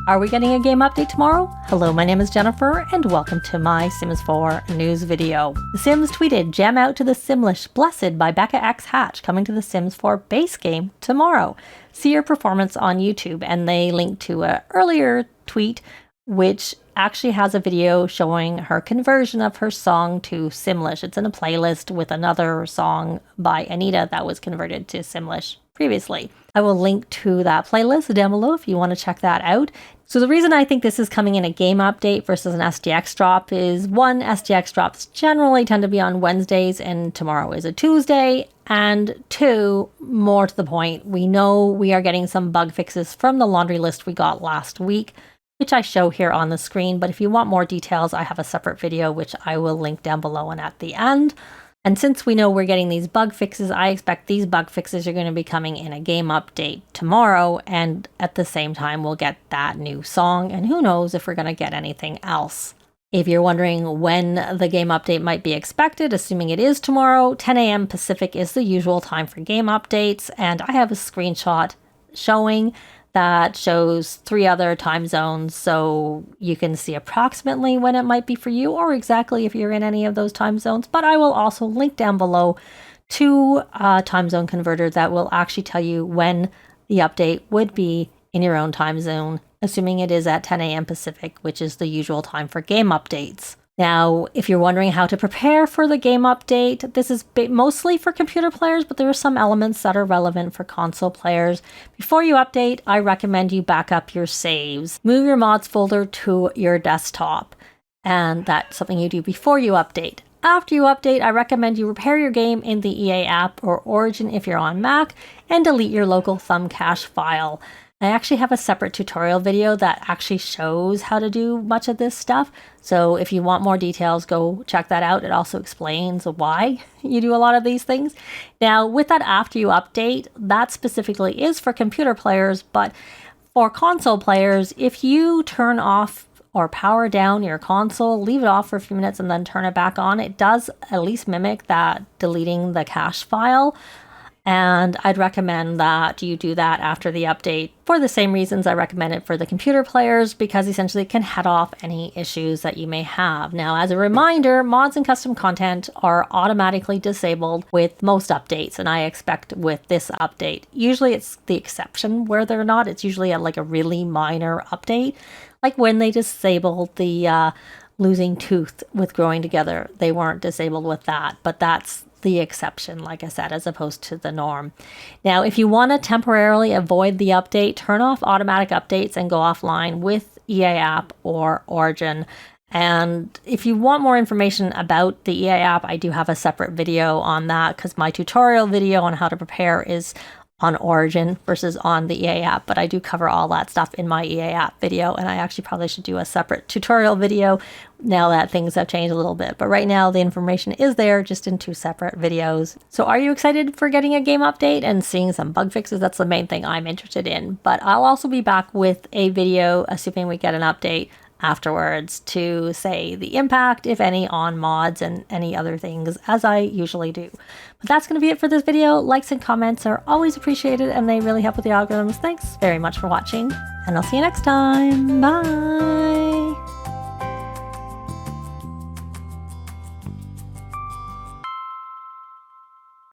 Are we getting a game update tomorrow? Hello, my name is Jennifer, and welcome to my Sims 4 news video. The Sims tweeted, "Jam out to the Simlish Blessed by Becca X Hatch, coming to the Sims 4 base game tomorrow. See your performance on YouTube." And they linked to an earlier tweet, which actually has a video showing her conversion of her song to Simlish. It's in a playlist with another song by Anita that was converted to Simlish previously. I will link to that playlist down below if you want to check that out. So the reason I think this is coming in a game update versus an SDX drop is, one, SDX drops generally tend to be on Wednesdays and tomorrow is a Tuesday. And two, more to the point, we know we are getting some bug fixes from the laundry list we got last week, which I show here on the screen. But if you want more details, I have a separate video, which I will link down below and at the end. And since we know we're getting these bug fixes, I expect these bug fixes are going to be coming in a game update tomorrow. And at the same time, we'll get that new song. And who knows if we're going to get anything else. If you're wondering when the game update might be expected, assuming it is tomorrow, 10 a.m. Pacific is the usual time for game updates. And I have a screenshot showing that shows 3 other time zones, so you can see approximately when it might be for you or exactly if you're in any of those time zones. But I will also link down below to a time zone converter that will actually tell you when the update would be in your own time zone, assuming it is at 10 a.m. Pacific, which is the usual time for game updates. Now, if you're wondering how to prepare for the game update, this is mostly for computer players, but there are some elements that are relevant for console players. Before you update, I recommend you back up your saves. Move your mods folder to your desktop, and that's something you do before you update. After you update, I recommend you repair your game in the EA app or Origin if you're on Mac, and delete your local thumb cache file. I actually have a separate tutorial video that actually shows how to do much of this stuff. So if you want more details, go check that out. It also explains why you do a lot of these things. Now, with that after you update, that specifically is for computer players, but for console players, if you turn off or power down your console, leave it off for a few minutes and then turn it back on, it does at least mimic that deleting the cache file. And I'd recommend that you do that after the update for the same reasons I recommend it for the computer players, because essentially it can head off any issues that you may have. Now, as a reminder, mods and custom content are automatically disabled with most updates, and I expect with this update. Usually it's the exception where they're not. It's usually like a really minor update, like when they disabled the losing tooth with growing together. They weren't disabled with that, but that's the exception, like I said, as opposed to the norm. Now, if you want to temporarily avoid the update, turn off automatic updates and go offline with EA app or Origin. And if you want more information about the EA app, I do have a separate video on that, because my tutorial video on how to prepare is on Origin versus on the EA app, but I do cover all that stuff in my EA app video, and I actually probably should do a separate tutorial video now that things have changed a little bit. But right now the information is there, just in 2 separate videos. So are you excited for getting a game update and seeing some bug fixes? That's the main thing I'm interested in. But I'll also be back with a video, assuming we get an update afterwards, to say the impact, if any, on mods and any other things, as I usually do. But that's going to be it for this video. Likes and comments are always appreciated, and they really help with the algorithms. Thanks very much for watching, and I'll see you next time. Bye!